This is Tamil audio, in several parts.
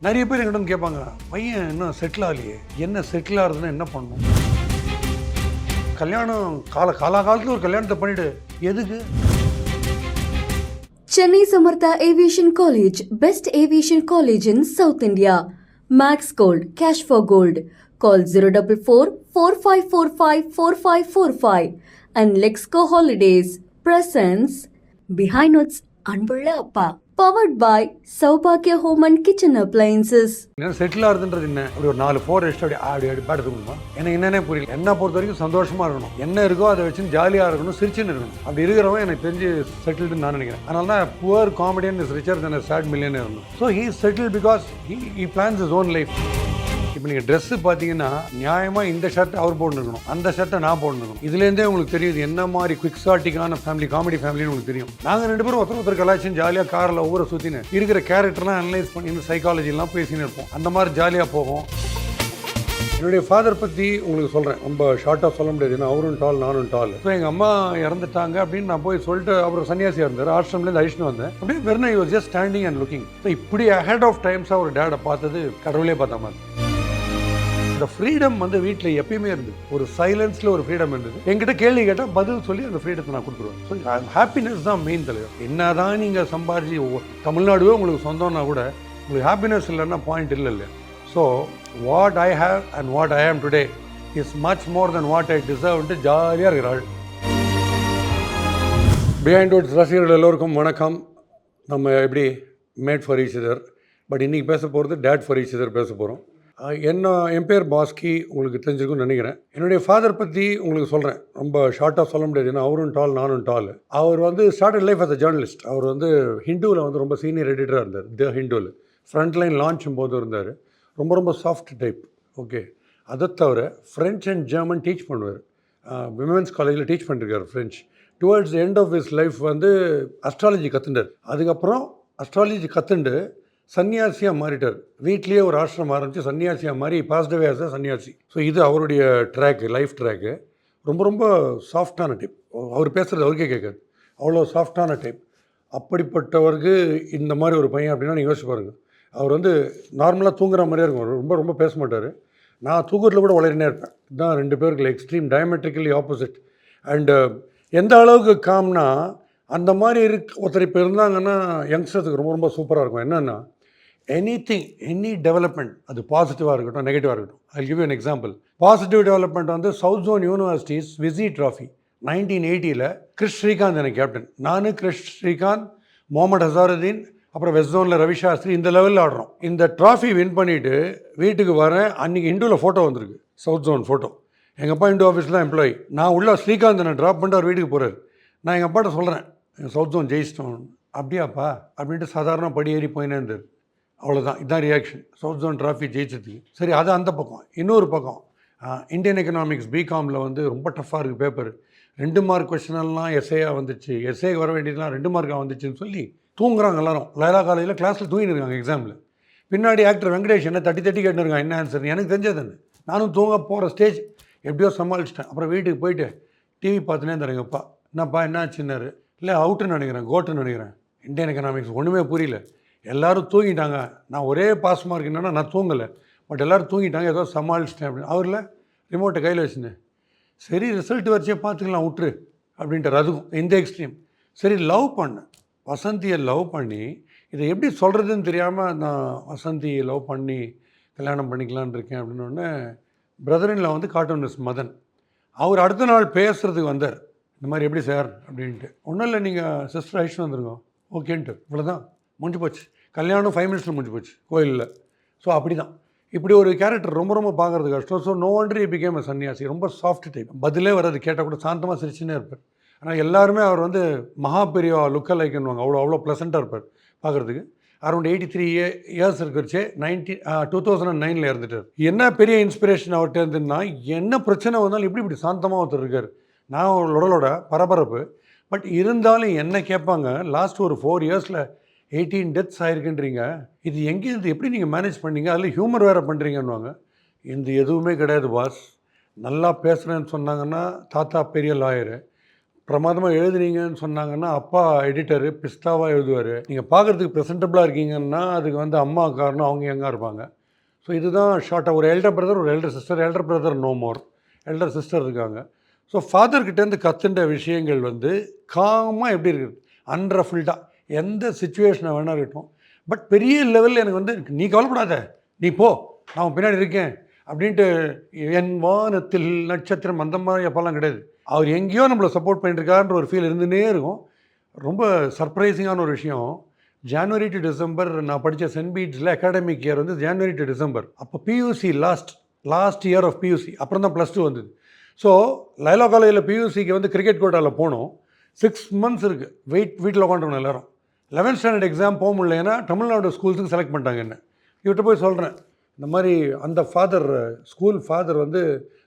நிறைய பேர் எங்கிட்ட வந்து கேட்பாங்க, பையன் இன்னும் செட்டில் ஆகலையே, என்ன செட்டில் ஆகுறதுன்னா என்ன பண்ணணும்? கல்யாணம் காலகாலத்தில் ஒரு கல்யாணத்தை பண்ணிட்டு எதுக்கு? Chennai Samartha Aviation College, best aviation college in South India. Max Gold, cash for gold. Call 044 4545 4545. And Lexco Holidays, presents Behind Notes அன்புள்ள அப்பா. Powered by Saubhagya Home and Kitchen Appliances. Settle ஆகுதுன்றது என்ன? அப்படி ஒரு 4 ரெஸ்ட் அப்படி பாட்டு இருக்கணுமா? எனக்கு என்னன்னே புரியல. என்ன பொறுத்த வரைக்கும் சந்தோஷமா இருக்கணும், என்ன இருக்கோ அதை வச்சு ஜாலியாக இருக்கணும், சிரிச்சுன்னு இருக்கணும். அப்படி இருக்கிறவன் எனக்கு தெரிஞ்சு செட்டில்டுன்னு நான் நினைக்கிறேன். அதனால தான் poor comedian is richer than sad millionaire இருந்தோம். So he settle because he plans is own life. இப்போ நீங்கள் ட்ரெஸ்ஸு பார்த்தீங்கன்னா நியாயமாக இந்த ஷர்ட் அவர் போட்டுருக்கணும், அந்த ஷர்ட்டை நான் போட்டுருக்கணும். இதுலேருந்தே உங்களுக்கு தெரியுது என்ன மாதிரி குவிக்ஸாட்டிக்கான ஃபேமிலி, காமெடி ஃபேமிலின்னு உங்களுக்கு தெரியும். நாங்கள் 2 பேரும் ஒருத்தர் கலாய்ச்சி ஜாலியாக காரில் ஒவ்வொரு சுற்றினு இருக்கிற கேரக்டர்லாம் அனலைஸ் பண்ணி இந்த சைக்காலஜிலாம் பேசின்னு இருப்போம். அந்த மாதிரி ஜாலியாக போகும். என்னுடைய ஃபாதர் பற்றி உங்களுக்கு சொல்கிறேன், ரொம்ப ஷார்ட்டாக சொல்ல முடியாது, ஏன்னா அவரும் டால் நானும் டால். ஸோ எங்கள் அம்மா இறந்துட்டாங்க அப்படின்னு நான் போய் சொல்லிட்டு அவர் சன்னியாசியாக இருந்தார், ஆசிரம்லேருந்து அழிச்சுட்டு வந்தேன். அப்படியே வெறும் I was just standing and looking. So இப்படி அஹெட் ஆஃப் டைம்ஸாக ஒரு டேடை பார்த்தது கடவுளே பார்த்த மாதிரி. இந்த ஃப்ரீடம் வந்து வீட்டில் எப்பயுமே இருந்தது. ஒரு சைலன்ஸில் ஒரு ஃப்ரீடம் இருந்தது. என்கிட்ட கேள்வி கேட்டால் பதில் சொல்லி அந்த ஃப்ரீடத்தை நான் கொடுத்துருவேன். ஸோ ஹாப்பினஸ் தான் மெயின் தலைவர். என்ன தான் நீங்கள் சம்பாரிச்சு தமிழ்நாடுவே உங்களுக்கு சொந்தம்னா கூட உங்களுக்கு ஹாப்பினஸ் இல்லைன்னா பாயிண்ட் இல்லை இல்லையா? So what I have and what I am today is much more than what I டிசர்வ்ன்ட்டு ஜாலியாக இருக்கிறாள். பிஹைண்ட் வுட்ஸ் ரசிகர்கள் எல்லோருக்கும் வணக்கம். நம்ம எப்படி made for each other, but இன்றைக்கி பேச போகிறது டேட் ஃபார் ஈச் அதர் பேச போகிறோம். என் பேர் பாஸ்கி, உங்களுக்கு தெரிஞ்சிருக்குன்னு நினைக்கிறேன். என்னுடைய ஃபாதர் பற்றி உங்களுக்கு சொல்கிறேன், ரொம்ப ஷார்ட்டாக சொல்ல முடியாது, ஏன்னா அவரும் டால் நானும் டால். அவர் வந்து started life as a journalist. அவர் வந்து ஹிந்துவில் வந்து ரொம்ப சீனியர் எடிட்டராக இருந்தார். த ஹிந்துவில் ஃப்ரண்ட் லைன் லான்ச்சும் போது இருந்தார். ரொம்ப சாஃப்ட் டைப். ஓகே, அதை தவிர ஃப்ரெஞ்ச் அண்ட் ஜெர்மன் டீச் பண்ணுவார். விமென்ஸ் காலேஜில் டீச் பண்ணிருக்கார் French. Towards end of his life வந்து அஸ்ட்ராலஜி கற்றுண்டார். அதுக்கப்புறம் அஸ்ட்ராலஜி கற்றுண்டு சன்னியாசியாக மாறிட்டார். வீட்லேயே ஒரு ஆசிரமம் ஆரம்பித்து சன்னியாசியாக மாறி பாஸ்டவே ஆஸ் அ சன்னியாசி. ஸோ இது அவருடைய ட்ராக்கு, லைஃப் ட்ராக்கு. ரொம்ப சாஃப்டான டைப். அவர் பேசுகிறது அவருக்கே கேட்காது, அவ்வளோ சாஃப்டான டைப். அப்படிப்பட்டவருக்கு இந்த மாதிரி ஒரு பையன் அப்படின்னா நீங்கள் யோசிச்சு பாருங்கள். அவர் வந்து நார்மலாக தூங்குற மாதிரியே இருக்கும், ரொம்ப பேச மாட்டார். நான் தூங்குறதுல கூட வளரினே இருப்பேன். இதுதான் 2 பேருக்கு எக்ஸ்ட்ரீம் டயமெட்ரிக்கலி ஆப்போசிட். அண்டு எந்த அளவுக்கு காம்னா அந்த மாதிரி ஒருத்தர் இப்போ இருந்தாங்கன்னா யங்ஸ்டர்ஸுக்கு ரொம்ப சூப்பராக இருக்கும். என்னென்னா எனி டெவலப்மெண்ட், அது பாசிட்டிவாக இருக்கட்டும் நெகட்டிவாக இருக்கட்டும். I give you an example. Positive development வந்து சவுத் ஜோன் யூனிவர்சிட்டிஸ் விசி ட்ராஃபி 1980 கிறிஸ் ஸ்ரீகாந்த் எனக்கு கேப்டன். நான் கிறிஸ் ஸ்ரீகாந்த், முகமது ஹசாருதீன், அப்புறம் வெஸ்ட் ஜோனில் ரவி சாஸ்திரி, இந்த லெவலில் ஆடுறோம். இந்த ட்ராஃபி வின் பண்ணிவிட்டு வீட்டுக்கு வரேன். அன்றைக்கி இண்டோவில் ஃபோட்டோ வந்திருக்கு, சவுத் ஜோன் ஃபோட்டோ. எங்கள் அப்பா இண்டோ ஆஃபீஸில் எம்ப்ளாயி. நான் உள்ள ஸ்ரீகாந்த் நான் ட்ராப் பண்ணிட்டு அவர் வீட்டுக்கு போகிறார். நான் எங்கள் அப்பாட்ட சொல்கிறேன், சவுத் ஜோன் ஜெயிச்சிட்டோம். அப்படியாப்பா அப்படின்ட்டு சாதாரண படி ஏறி போயினே இருந்தார். அவ்வளோதான், இதுதான் ரியாக்ஷன் சவுத் ஜோன் ட்ராஃபி ஜெயிச்சதுக்கு. சரி, அது அந்த பக்கம். இன்னொரு பக்கம் இந்தியன் எக்கனாமிக்ஸ் பிகாமில் வந்து ரொம்ப டஃப்பாக இருக்குது பேப்பர். 2 மார்க் கொஸ்டினெல்லாம் எஸ்ஏயாக வந்துச்சு, எஸ்ஏக்கு வர வேண்டியதுலாம் 2 மார்க்காக வந்துச்சுன்னு சொல்லி தூங்குறாங்க எல்லாரும். லைலா காலேஜில் கிளாஸில் தூங்கின்னு இருக்காங்க எக்ஸாமில். பின்னாடி ஆக்டர் வெங்கடேஷ் என்ன தட்டி கேட்டுருக்காங்க என்ன ஆன்சர். எனக்கு தெரிஞ்சது நானும் தூங்க போகிற ஸ்டேஜ் எப்படியோ சமாளிச்சிட்டேன். அப்புறம் வீட்டுக்கு போயிட்டு டிவி பார்த்துனே இருந்தார் எங்கள் அப்பா. என்னப்பா என்ன ஆச்சுன்னாரு. இல்லை அவுட்டுன்னு நினைக்கிறேன், கோட்டுன்னு நினைக்கிறேன். இந்தியன் எக்கனாமிக்ஸ் ஒன்றுமே புரியல, எல்லோரும் தூங்கிட்டாங்க. நான் ஒரே பாஸ் மார்க் என்னன்னா நான் தூங்கலை, பட் எல்லோரும் தூங்கிட்டாங்க, ஏதோ சமாளிச்சிட்டேன் அப்படின்னு. அவரில் ரிமோட்டை கையில் வச்சுருந்தேன். சரி ரிசல்ட் வச்சே பார்த்துக்கலாம் விட்டுரு அப்படின்ட்டு. அதுக்கும் இந்த எக்ஸ்ட்ரீம். சரி, லவ் பண்ணேன், வசந்தியை லவ் பண்ணி, இதை எப்படி சொல்கிறதுன்னு தெரியாமல் நான் வசந்தியை லவ் பண்ணி கல்யாணம் பண்ணிக்கலான் இருக்கேன் அப்படின்னோடனே பிரதரின்ல வந்து கார்ட்டூனிஸ்ட் மதன் அவர் அடுத்த நாள் பேசுகிறதுக்கு வந்தார். இந்த மாதிரி எப்படி சார் அப்படின்ட்டு. ஒன்றும் இல்லை, நீங்கள் சிஸ்டர் அழிச்சுட்டு வந்துருங்க ஓகேன்ட்டு. இவ்வளோதான், முடிஞ்சு போச்சு. கல்யாணம் 5 மினிட்ஸில் முடிஞ்சு போச்சு கோயிலில். ஸோ அப்படி தான். இப்படி ஒரு கேரக்டர் ரொம்ப பார்க்குறது கஷ்டம். ஸோ நோ ஒன்ட்ரி பிகேம் அ சன்னியாசி. ரொம்ப சாஃப்ட் டைப், பதிலே வராது, கேட்டால் கூட சாந்தமாக சிரிச்சுன்னே இருப்பார். ஆனால் எல்லாருமே அவர் வந்து மகா பெரியவா லுக்க லைக்குன்னுவாங்க. அவ்வளோ ப்ளசண்ட்டாக இருப்பார் பார்க்குறதுக்கு. அரௌண்ட் 83 இயர்ஸ் இருக்கிறச்சே 2009 இறந்துட்டார். என்ன பெரிய இன்ஸ்பிரேஷன் அவர்கிட்ட இருந்துன்னா, என்ன பிரச்சனை வந்தாலும் இப்படி சாந்தமாக ஒருத்தர் இருக்கார். நான் உடலோட பரபரப்பு, பட் இருந்தாலும் என்ன கேட்பாங்க, லாஸ்ட் ஒரு 4 இயர்ஸில் 18 டெத்ஸ் ஆகிருக்குன்றீங்க, இது எங்கேருந்து எப்படி நீங்கள் மேனேஜ் பண்ணீங்க, அதில் ஹியூமர் வேறு பண்ணுறீங்கன்னுவாங்க. இந்த எதுவுமே கிடையாது பாஸ். நல்லா பேசுகிறேன்னு சொன்னாங்கன்னா தாத்தா பெரிய லாயரு, பிரமாதமாக எழுதுனீங்கன்னு சொன்னாங்கன்னா அப்பா எடிட்டரு பிஸ்தாவாக எழுதுவார். நீங்கள் பார்க்குறதுக்கு ப்ரெசென்டபுளாக இருக்கீங்கன்னா அதுக்கு வந்து அம்மா காரணம், அவங்க எங்கே இருப்பாங்க. ஸோ இதுதான் ஷார்ட்டாக. ஒரு எல்டர் பிரதர், ஒரு elder sister. Elder brother no more, elder sister இருக்காங்க. ஸோ ஃபாதர்கிட்டேருந்து கற்றுண்ட விஷயங்கள் வந்து காமாக எப்படி இருக்குது, அன்ரஃபில்டாக எந்த சுச்சுவேஷனை வேணா இருக்கட்டும். பட் பெரிய லெவலில் எனக்கு வந்து நீ கவலைப்படாத, நீ போ, நான் பின்னாடி இருக்கேன் அப்படின்ட்டு என் வானத்தில் நட்சத்திரம் அந்த மாதிரி அப்போல்லாம் கிடையாது. அவர் எங்கேயோ நம்மளை சப்போர்ட் பண்ணிட்டுருக்காருன்ற ஒரு ஃபீல் இருந்துகிட்டே இருக்கும். ரொம்ப சர்ப்ரைசிங்கான ஒரு விஷயம், ஜான்வரி டு டிசம்பர் நான் படித்த சென்ட் பீட்ஸில் அகாடமிக் இயர் வந்து ஜான்வரி டு டிசம்பர். அப்போ PUC last year of PUC, அப்புறம் தான் +2 வந்தது. ஸோ லைலா காலேஜில் பியூசிக்கு வந்து கிரிக்கெட் கோட்டாவில் போனோம். 6 months இருக்குது வீட்டில் உட்காந்துருக்கணும் எல்லோரும். 11th ஸ்டாண்டர்ட் எக்ஸாம் போக முடியல, ஏன்னா தமிழ்நாடு ஸ்கூல்ஸுக்கு செலக்ட் பண்ணிட்டாங்க என்ன. இவர்கிட்ட போய் சொல்கிறேன், இந்த மாதிரி அந்த ஸ்கூல் ஃபாதர் வந்து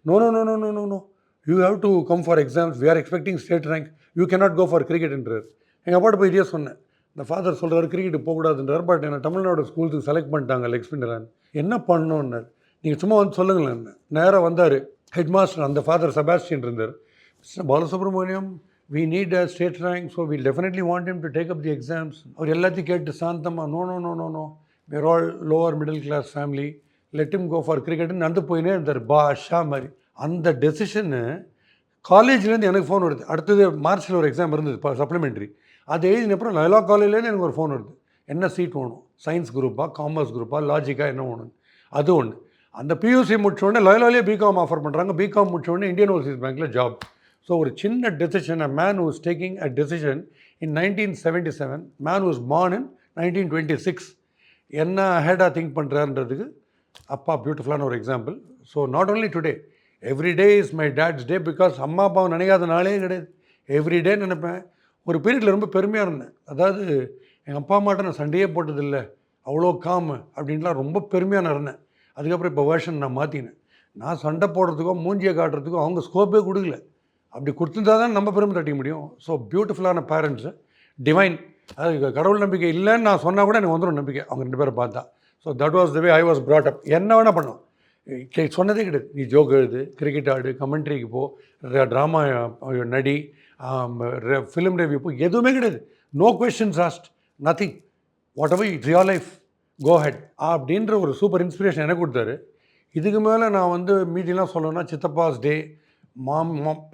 no no no no no no no you have to come for exams, we are expecting state rank, you cannot go for கிரிக்கெட்ன்றார். எங்கள் அப்பாட்ட போய் இதே சொன்னேன், இந்த ஃபாதர் சொல்கிறார் கிரிக்கெட்டு போகக்கூடாதுன்றார், பட் என்ன தமிழ்நாடு ஸ்கூல்ஸுக்கு செலக்ட் பண்ணிட்டாங்க லெக் ஸ்பின்னரான்னு, என்ன பண்ணணுன்னார். நீங்கள் சும்மா வந்து சொல்லுங்களேன். நேராக வந்தார் ஹெட் மாஸ்டர், அந்த ஃபாதர் செபாஸ்டியன் இருந்தார். Mister Balasubramaniam, we need a state rank, so we'll definitely want him to take up the exams. அவர் எல்லாத்தையும் கேட்டு சாந்தமாக no no no no no we are all lower middle class family, let him go for cricket நடந்து போயினே இருந்தார் பாஷா மாதிரி. அந்த டெசிஷனு காலேஜ்லேருந்து எனக்கு ஃபோன் வருது. அடுத்தது மார்ச்சில் ஒரு எக்ஸாம் இருந்தது சப்ளிமெண்ட்ரி, அது எழுதினப்புறம் லைலா காலேஜ்லேருந்து எனக்கு ஒரு ஃபோன் வருது, என்ன சீட் வேணும், சயின்ஸ் குரூப்பா காமர்ஸ் குரூப்பா லாஜிக்கா என்ன வேணும். அது ஒன்று. அந்த பியூசி முடிச்சோடனே லைலாலே பிகாம் ஆஃபர் பண்ணுறாங்க. பிகாம் முடிச்சோடனே இந்தியன் ஓவர்சீஸ் பேங்க்கில் ஜாப். ஸோ ஒரு சின்ன decision, a man who's taking a decision in 1977, man who's born in 1926, என்ன ஹேடாக திங்க் பண்ணுறாருன்றதுக்கு அப்பா பியூட்டிஃபுல்லான ஒரு example. So not only today, every day is my dates day, because அம்மா அப்பாவை நினைக்காத நாளே கிடையாது. எவ்ரி டே நினைப்பேன். ஒரு பீரியடில் ரொம்ப பெருமையாக இருந்தேன். அதாவது எங்கள் அப்பா அம்மாட்ட நான் சண்டையே போட்டதில்லை, அவ்வளோ காமு அப்படின்லாம் ரொம்ப பெருமையாக நான் இருந்தேன். அதுக்கப்புறம் இப்போ வேர்ஷன் நான் மாற்றினேன். நான் சண்டை போடுறதுக்கோ மூஞ்சியை காட்டுறதுக்கோ அவங்க ஸ்கோப்பே கொடுக்கல. அப்படி கொடுத்துருந்தா தான் நம்ம பெருமை தட்டிக்க முடியும். ஸோ பியூட்டிஃபுல்லான பேரண்ட்ஸு, டிவைன். அது கடவுள் நம்பிக்கை இல்லைன்னு நான் சொன்னால் கூட எனக்கு வந்துடும் நம்பிக்கை அவங்க 2 பேரை பார்த்தா. So that was the way I was brought up. என்ன வேணால் பண்ணலாம், சொன்னதே கிடையாது. நீ ஜோக் எழுது, கிரிக்கெட் ஆடு, கமெண்ட்ரிக்கு போ, ட்ராமா நடி, ஃபிலிம் ரிவ்யூ போ, எதுவுமே கிடையாது. No questions asked, nothing. Whatever it's your life, go ahead அப்படின்ற ஒரு சூப்பர் இன்ஸ்பிரேஷன் எனக்கு கொடுத்தாரு. இதுக்கு மேலே நான் வந்து மீதிலாம் சொல்லணும்னா சித்தப்பாஸ் டே,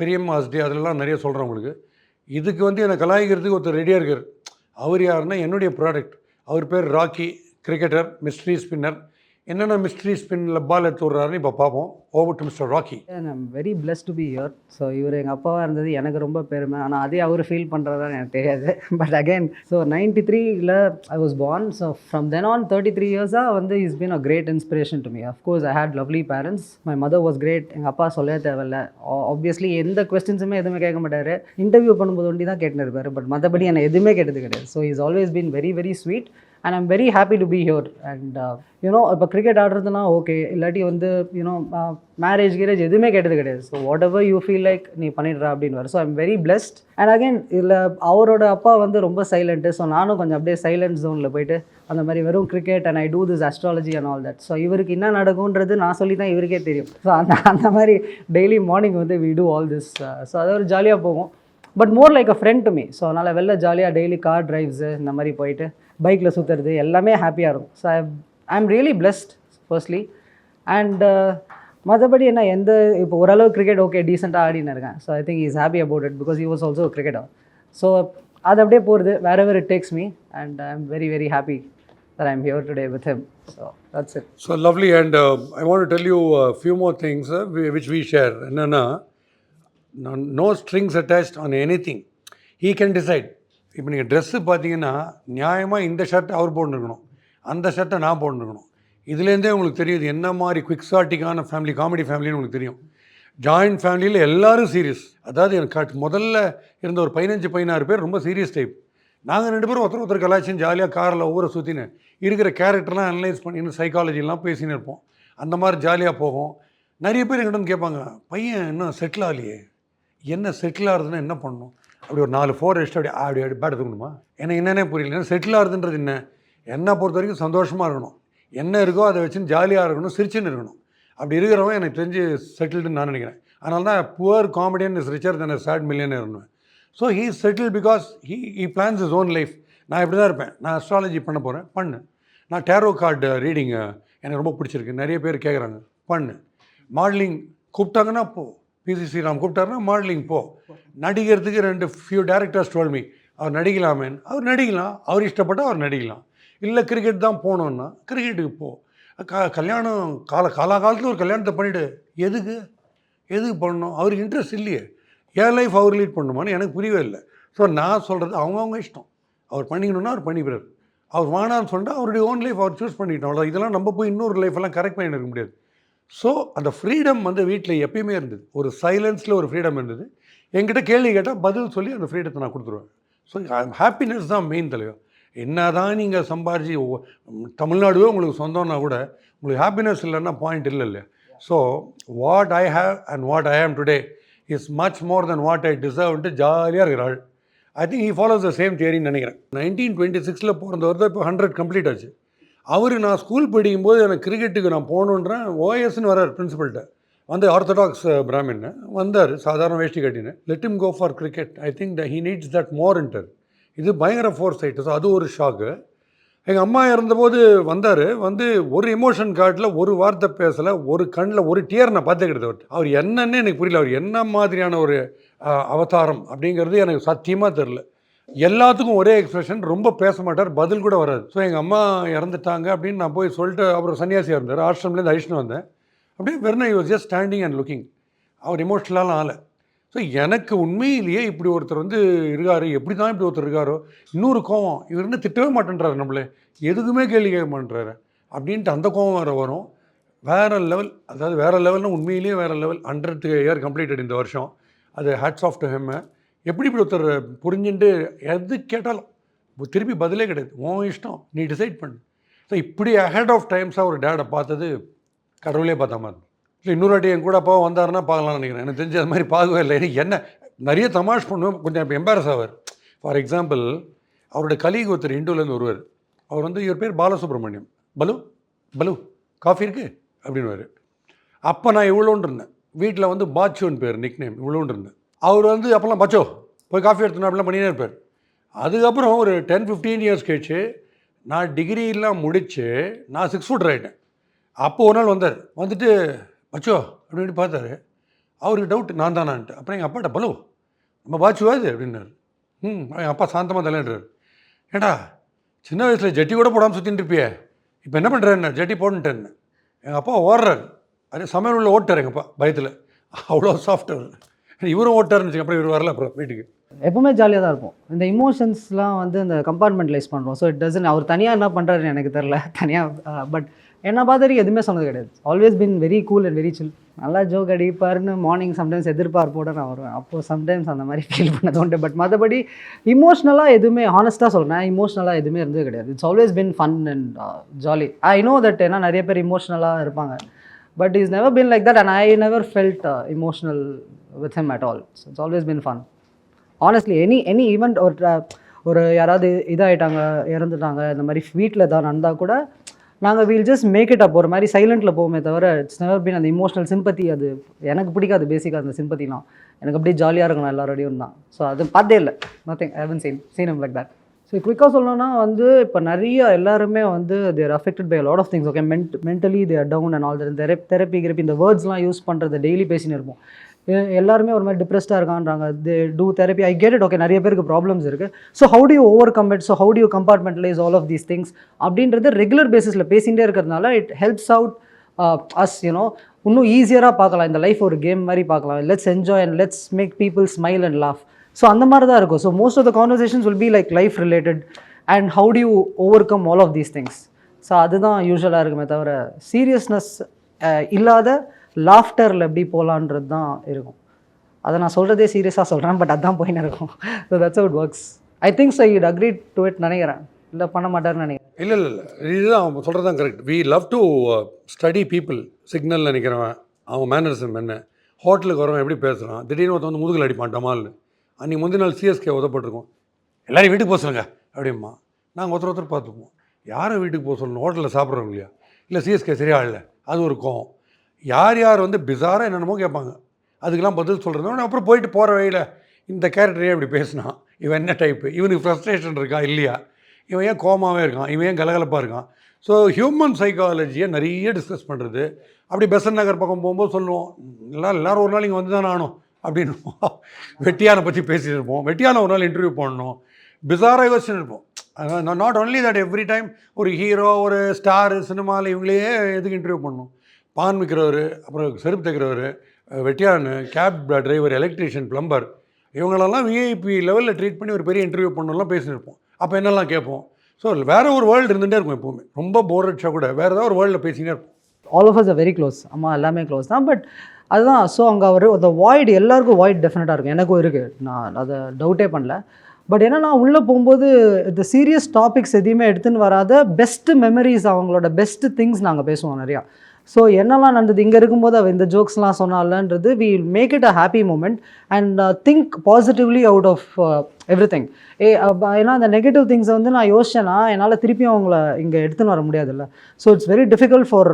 பெரியம்மாஸ் டே, அதெல்லாம் நிறைய சொல்கிறேன் உங்களுக்கு. இதுக்கு வந்து என்னை கலாய்க்கிறதுக்கு ஒருத்தர் ரெடியாக இருக்கார். அவர் யாருன்னா என்னுடைய ப்ராடக்ட். அவர் பேர் ராக்கி, கிரிக்கெட்டர், மிஸ்ட்ரி ஸ்பின்னர். என்னென்ன மிஸ்ட்ரி ஸ்பின்னில் பால் எடுத்து விட்றாருன்னு இப்போ பார்ப்போம். Over to mister rakhi. I'm very blessed to be here. So இவர் எங்கள் அப்பாவாக இருந்தது எனக்கு ரொம்ப பெருமை. ஆனால் அதே அவர் ஃபீல் பண்ணுறதான்னு எனக்கு தெரியாது. பட் அகெயின், ஸோ 93ல் I was born. So from then on 33 இயர்ஸாக வந்து is been a great inspiration to me. Of course I had lovely parents. My mother was great. எங்கள் அப்பா சொல்லவே தேவையில்ல. ஆப்வியஸ்லி எந்த கொஸ்டின்ஸுமே எதுவுமே கேட்க மாட்டார். இன்டர்வியூ பண்ணும்போது ஒண்டி தான் கேட்டுன்னு இருப்பார். பட் மற்றபடி என்னை எதுவுமே கேட்டது கிடையாது. So is always been very very sweet. And I'm very happy to be here. And you know இப்போ கிரிக்கெட் ஆடுறதுனா ஓகே, இல்லாட்டி வந்து யூனோ மேரேஜ் கீரேஜ் எதுவுமே கேட்டது கிடையாது. So what ever you feel like நீ பண்ணிடுறா அப்படின்னு. So I'm very blessed. And again இதில் அவரோட அப்பா வந்து ரொம்ப சைலண்ட்டு. ஸோ நானும் கொஞ்சம் அப்படியே சைலண்ட் ஜோனில் போயிட்டு அந்த மாதிரி வெறும் cricket and I do this astrology and all that. So இவருக்கு என்ன நடக்கும்ன்றது நான் சொல்லி தான் இவருக்கே தெரியும். ஸோ அந்த மாதிரி டெய்லி மார்னிங் வந்து we do all this. So அது ஒரு ஜாலியாக போகும். But more like a friend to me. So அதனால் வெளில ஜாலியாக டெய்லி கார் டிரைவ்ஸு இந்த மாதிரி போயிட்டு பைக்கில் சுற்றுறது எல்லாமே ஹாப்பியாக இருக்கும். So I am really blessed firstly. And மற்றபடி என்ன எந்த இப்போ ஓரளவு கிரிக்கெட் ஓகே டீசெண்டாக ஆடின்னு இருக்கேன். So I think is happy about it because he was also cricketer. So அது அப்படியே போகிறது wherever it takes me. And I am very very happy that I'm here today with him. So that's it. So lovely. And I want to tell you a few more things which we share. என்னன்னா, no strings attached on anything. He can decide. இப்போ நீங்கள் ட்ரெஸ்ஸு பார்த்தீங்கன்னா நியாயமாக இந்த ஷர்ட் அவர் போட்டுருக்கணும், அந்த ஷர்ட்டை நான் போட்டுருக்கணும். இதுலேருந்தே உங்களுக்கு தெரியுது என்ன மாதிரி குவிக்ஸாட்டிக்கான ஃபேமிலி, காமெடி ஃபேமிலின்னு உங்களுக்கு தெரியும். ஜாயின்ட் ஃபேமிலியில் எல்லோரும் சீரியஸ். அதாவது எனக்கு முதல்ல இருந்த ஒரு 15-16 பேர் ரொம்ப சீரியஸ் டைப். நாங்கள் 2 பேரும் ஒருத்தர் கலாய்ச்சின்னு ஜாலியாக காரில் ஒவ்வொரு சுற்றினு இருக்கிற கேரக்டர்லாம் அனலைஸ் பண்ணி சைக்காலஜிலாம் பேசின்னு இருப்போம். அந்த மாதிரி ஜாலியாக போகும். நிறைய பேர் எங்கிட்ட வந்து கேட்பாங்க, பையன் இன்னும் செட்டில் ஆகலையே, என்ன செட்டில் ஆகுதுன்னா என்ன பண்ணணும், அப்படி ஒரு 4 4 ரெஸ்ட் அப்படி பேட் எடுத்துக்கணுமா, எனக்கு என்னென்னே புரியல. ஏன்னா செட்டில் ஆகுதுன்றது என்ன பொறுத்த வரைக்கும் சந்தோஷமாக இருக்கணும், என்ன இருக்கோ அதை வச்சுன்னு ஜாலியாக இருக்கணும், சிரிச்சுன்னு இருக்கணும். அப்படி இருக்கிறவன் எனக்கு தெரிஞ்சு செட்டில்டுன்னு நான் நினைக்கிறேன். அதனால தான் poor comedian is richer than a sad millionaire. So he settle because he plans is own life. நான் இப்படி தான் இருப்பேன், நான் அஸ்ட்ராலஜி பண்ண போகிறேன், பண்ணு. நான் டேரோ கார்டு ரீடிங் எனக்கு ரொம்ப பிடிச்சிருக்கு, நிறைய பேர் கேட்குறாங்க, பண்ணு. மாடலிங் கூப்பிட்டாங்கன்னா போ, பிசி ஸ்ரீராம் கூப்பிட்டாருன்னா மாடலிங் போ. நடிக்கிறதுக்கு 2 ஃபியூ டேரக்டர்ஸ் டோல்மி அவர் நடிக்கலாமேன்னு. அவர் நடிக்கலாம், அவர் இஷ்டப்பட்டால் அவர் நடிக்கலாம். இல்லை கிரிக்கெட் தான் போகணுன்னா கிரிக்கெட்டுக்கு போ. கல்யாணம் காலத்தில் ஒரு கல்யாணத்தை பண்ணிவிடு. எதுக்கு பண்ணணும்? அவருக்கு இன்ட்ரெஸ்ட் இல்லையே, என் லைஃப் அவர் லீட் பண்ணணுமான்னு எனக்கு புரியவே இல்லை. ஸோ நான் சொல்கிறது அவங்கவுங்க இஷ்டம். அவர் பண்ணிக்கணுன்னா அவர் பண்ணிக்கிறார். அவர் வேணான்னு சொன்னால் அவருடைய ஓன் லைஃப் அவர் சூஸ் பண்ணிக்கிட்டோம். அவ்வளோ இதெல்லாம் நம்ம போய் இன்னொரு லைஃப்பெல்லாம் கரெக்ட் பண்ணி இருக்க முடியாது. ஸோ அந்த ஃப்ரீடம் வந்து வீட்டில் எப்பயுமே இருந்தது. ஒரு சைலன்ஸில் ஒரு ஃப்ரீடம் இருந்தது. என்கிட்ட கேள்வி கேட்டால் பதில் சொல்லி அந்த ஃப்ரீடத்தை நான் கொடுத்துருவேன். ஸோ ஹாப்பினஸ் தான் மெயின் தலைவர். என்ன தான் நீங்கள் சம்பாரிச்சு தமிழ்நாடுவே உங்களுக்கு சொந்தம்னா கூட உங்களுக்கு ஹாப்பினஸ் இல்லைன்னா பாயிண்ட் இல்லை. So what I have and what I am today is much more than what I டிசர்வ்ன்ட்டு ஜாலியாக இருக்கிறாள். I think he follows the same தியரின்னு நினைக்கிறேன். 1926 பிறந்தவர் தான் இப்போ 100 கம்ப்ளீட் ஆச்சு. அவர் நான் ஸ்கூல் படிக்கும்போது எனக்கு கிரிக்கெட்டுக்கு நான் போகணுன்றேன். ஓஎஸ்ன்னு வரார் பிரின்சிபல்கிட்ட, வந்து ஆர்த்தடாக்ஸ் பிராமின் வந்தார், சாதாரண வேஷ்டி கட்டின்னு. Let him go for cricket, I think the he needs that மோர்ன்ட்டர். இது பயங்கர ஃபோர் சைட்டு. ஸோ அது ஒரு ஷாக்கு. எங்கள் அம்மா இறந்தபோது வந்தார், வந்து ஒரு எமோஷன் கார்டில் ஒரு வார்த்தை பேசலை, ஒரு கண்ணில் ஒரு டியர் நான் பார்த்துக்கிட்டது. அவர் என்னன்னு எனக்கு புரியல. அவர் என்ன மாதிரியான ஒரு அவதாரம் அப்படிங்கிறது எனக்கு சத்தியமாக தெரில. எல்லாத்துக்கும் ஒரே எக்ஸ்பிரஷன், ரொம்ப பேச மாட்டார், பதில் கூட வராது. ஸோ எங்கள் அம்மா இறந்துட்டாங்க அப்படின்னு நான் போய் சொல்லிட்டு, அப்புறம் சன்னியாசியாக இருந்தார், ஆசிரம்லேருந்து அழிச்சுன்னு வந்தேன். அப்படியே வெறும் I was just standing and looking. அவர் இமோஷனலாலாம் ஆலை. ஸோ எனக்கு உண்மையிலேயே இப்படி ஒருத்தர் வந்து இருக்கார், எப்படி தான் இப்படி ஒருத்தர் இருக்காரோ. இன்னொரு கோவம், இவர் என்ன திட்டவே மாட்டேன்றாரு, நம்மளே எதுக்குமே கேள்வி கேட்க மாட்டேறாரு அப்படின்ட்டு அந்த கோவம் வேறு வரும். வேறு லெவல், அதாவது வேறு லெவல்னு உண்மையிலேயே வேறு லெவல். 100th இயர் கம்ப்ளீட்டட் இந்த வருஷம். அது ஹேட்ஸ் ஆஃப் டு ஹிம். எப்படி இப்படி ஒருத்தர் புரிஞ்சுட்டு எது கேட்டாலும் திருப்பி பதிலே கிடையாது, உன் இஷ்டம், நீ டிசைட் பண்ணு. ஸோ இப்படி அஹெட் ஆஃப் டைம்ஸாக ஒரு டேடை பார்த்தது கடவுளே பார்த்த மாதிரி. இல்லை இன்னொரு வாட்டி என் கூட அப்பா வந்தாருன்னா பார்க்கலாம்னு நினைக்கிறேன். எனக்கு தெரிஞ்சு அது மாதிரி பார்க்கவே இல்லை. எனக்கு என்ன நிறைய தமாஷ் பண்ணுவேன், கொஞ்சம் இப்போ எம்பாரஸ் ஆவார். ஃபார் எக்ஸாம்பிள், அவரோட கலீக் ஒருத்தர் இண்டோலேருந்து வருவார். அவர் வந்து இவர் பேர் பாலசுப்ரமணியம். பலு காஃபி இருக்குது அப்படின்வார். அப்போ நான் இவ்வளோன்னு இருந்தேன். வீட்டில் வந்து பாச்சோன்னு பேர், நிக் நேம், இவ்வளோன்னு இருந்தேன். அவர் வந்து அப்போல்லாம் பச்சோ போய் காஃபி எடுத்துனா அப்படிலாம் பண்ணினே இருப்பார். அதுக்கப்புறம் ஒரு 10-15 இயர்ஸ் கழிச்சு நான் டிகிரிலாம் முடித்து நான் 6 ஃபுட் ஆகிட்டேன். அப்போது ஒரு நாள் வந்தார், வந்துட்டு பச்சோ அப்படின்னு பார்த்தாரு. அவருக்கு டவுட் நான் தானான்ட்டு. அப்புறம் எங்கள் அப்பாட்ட பலு நம்ம பாச்சுவாது அப்படின்னாரு. எங்கள் அப்பா சாந்தமாக தலையிடுறாரு. ஏடா சின்ன வயசில் ஜட்டி கூட போடாமல் சுற்றின்னு இருப்பியே, இப்போ என்ன பண்ணுறேன்னு ஜட்டி போட்டுட்டேன்னு. எங்கள் அப்பா ஓடுறாரு. அதே சமையல் உள்ள ஓட்டார் எங்கள் அப்பா பயத்தில். அவ்வளோ சாஃப்ட்வேர். இவரும் ஓட்டாருன்னு அப்புறம் இவர் வரல அப்புறம் வீட்டுக்கு. எப்பவுமே ஜாலியாக தான் இருக்கும். இந்த இமோஷன்ஸ்லாம் வந்து இந்த கம்பார்ட்மெண்டலைஸ் பண்ணுறோம். ஸோ இட் டசன் அவர் தனியாக என்ன பண்ணுறாருன்னு எனக்கு தெரில தனியாக. பட் என்ன பார்த்துட்டு எதுவுமே சொன்னது கிடையாது. Always been very cool and very சில். நல்லா ஜோக் அடிப்பாருன்னு மார்னிங் சம்டைம்ஸ் எதிர்பார்ப்போட நான் வருவேன். அப்போது சம்டைம்ஸ் அந்த மாதிரி ஃபீல் பண்ணது உண்டு. பட் மற்றபடி இமோஷ்னலாக எதுவுமே, ஹானஸ்ட்டாக சொல்கிறேன், இமோஷ்னலாக எதுவுமே இருந்தது கிடையாது. It's always been fun and jolly. I know that ஏன்னா நிறைய பேர் இமோஷ்னலாக இருப்பாங்க. But is never been like that and I never felt emotional with him at all. So it's always been fun. Honestly any event, ஒரு யாராவது இதாகிட்டாங்க, இறந்துட்டாங்க, இந்த மாதிரி வீட்டில் தான் நடந்தால் கூட நாங்கள் we'll just make it up. ஒரு மாதிரி சைலண்ட்டில் போவோமே தவிர இட்ஸ் நெவர் பீன் அந்த இமோஷனல் சிம்பத்தி. அது எனக்கு பிடிக்காது பேசிக்காக அந்த சிம்பத்திலாம். எனக்கு அப்படியே ஜாலியாக இருக்கணும் எல்லாரோடையும் தான். ஸோ அது பார்த்தே இல்லை, nothing. I haven't seen him like that. So குயிக்காக சொல்லணும்னா வந்து இப்போ நிறைய எல்லாருமே வந்து they're affected by lot of things. Okay, mentally they're down and all that. Therapy இந்த வேர்ட்ஸ்லாம் யூஸ் பண்ணுறது டெய்லி பேசின்னு இருப்போம். எல்லாருமே ஒரு மாதிரி டிப்ரெஸ்டாக இருக்கான்றாங்க. They do therapy, I get it. Okay, நிறைய பேருக்கு ப்ராப்ளம்ஸ் இருக்குது. So how do you overcome it? So how do you compartmentalize all of these things அப்படின்றது ரெகுலர் பேசிஸில் பேசிகிட்டே இருக்கிறதுனால it helps out us you know. இன்னும் ஈஸியராக பார்க்கலாம் இந்த லைஃப், ஒரு கேம் மாதிரி பார்க்கலாம். Let's enjoy and let's make people smile and laugh. So அந்த மாதிரி தான் இருக்கும். So most of the conversations will be like life related and how do you overcome all of these things. So அதுதான் யூஸ்வலாக இருக்குமே தவிர சீரியஸ்னஸ் இல்லாத லாஃப்டரில் எப்படி போகலான்றது தான் இருக்கும். அதை நான் சொல்கிறதே சீரியஸாக சொல்கிறேன், பட் அதுதான் போயின்னு இருக்கும். So that's how it works. I think so யூட் agree to it நினைக்கிறேன். இல்லை பண்ண மாட்டார்னு நினைக்கிறேன். இல்லை இதுதான் அவன் சொல்கிறது தான் கரெக்ட். We love to study people. சிக்னலில் நிற்கிறவன் அவன் மேனரிசம் என்ன, ஹோட்டலுக்கு வரவன் எப்படி பேசுகிறான், திடீர்னு ஒருத்தன் வந்து முதுகில் அடிப்பான் டமால்னு. அன்றைக்கி முந்தின நாள் சிஎஸ்கே உதப்பட்டிருக்கோம், எல்லோரும் வீட்டுக்கு போக சொல்லுங்க அப்படிமா. நாங்கள் ஒருத்தர் பார்த்துப்போம். யாரை வீட்டுக்கு போக சொல்லணும்? ஹோட்டலில் சாப்பிட்றோம் இல்லையா, இல்லை சிஎஸ்கே சரியா இல்லை, அது ஒரு கோவம். யார் வந்து பிசாராக என்னென்னமோ கேட்பாங்க, அதுக்கெல்லாம் பதில் சொல்கிறது. அப்புறம் போயிட்டு போகிற வழியில் இந்த கேரக்டரே இப்படி பேசினான், இவன் என்ன டைப்பு, இவனுக்கு ஃப்ரஸ்ட்ரேஷன் இருக்கா இல்லையா, இவன் ஏன் கோமாவே இருக்கான், இவன் ஏன் கலகலப்பாக இருக்கான். ஸோ ஹியூமன் சைக்காலஜியை நிறைய டிஸ்கஸ் பண்ணுறது. அப்படி பெசன் நகர் பக்கம் போகும்போது சொல்லுவோம், எல்லோரும் ஒரு நாள் இங்கே வந்து தானே ஆகணும் அப்படின்னு. வெட்டியானை பற்றி பேசிட்டு இருப்போம், வெட்டியான ஒரு நாள் இன்டர்வியூ பண்ணணும், பிசாராக யோசிச்சுன்னு இருப்போம். Not only that, every time ஒரு ஹீரோ ஒரு ஸ்டாரு சினிமாவில் இவங்களையே எதுக்கு இன்டர்வியூ பண்ணணும். பான் விற்கிறவர், அப்புறம் செருப்பு தைக்கிறவர், வெட்டியானு, கேப் டிரைவர், எலக்ட்ரீஷியன், பிளம்பர், இவங்களெல்லாம் விஐபி லெவலில் ட்ரீட் பண்ணி ஒரு பெரிய இன்டர்வியூ பண்ணலாம் பேசினிருப்போம். அப்போ என்னெல்லாம் கேட்போம். ஸோ வேறு ஒரு வேர்ல்டு இருந்துகிட்டே இருக்கும் எப்போவுமே. ரொம்ப போர் அடிச்சா கூட வேறு ஏதாவது ஒரு வேர்ல்டில் பேசினே இருப்போம். All of us very close. அம்மா எல்லாமே க்ளோஸ் தான். பட் அதுதான், ஸோ அங்கே அவர் அந்த வாய்டு எல்லாருக்கும் வாய்ட் டெஃபினட்டாக இருக்கும். எனக்கும் இருக்குது, நான் அதை டவுட்டே பண்ணல. பட் என்னன்னா உள்ளே போகும்போது இந்த சீரியஸ் டாபிக்ஸ் எதையுமே எடுத்துன்னு வராத பெஸ்ட்டு மெமரிஸ், அவங்களோட பெஸ்ட்டு திங்ஸ் நாங்கள் பேசுவோம் நிறையா. ஸோ என்னெல்லாம் நடந்தது இங்கே இருக்கும்போது அவள் இந்த ஜோக்ஸ்லாம் சொன்னாலன்றது, we make it a happy moment and think positively out of everything. ஏன்னா அந்த நெகட்டிவ் திங்ஸை வந்து நான் யோசிச்சேன்னா என்னால் திருப்பியும் அவங்கள இங்கே எடுத்துன்னு வர முடியாதுல்ல. So it's very difficult for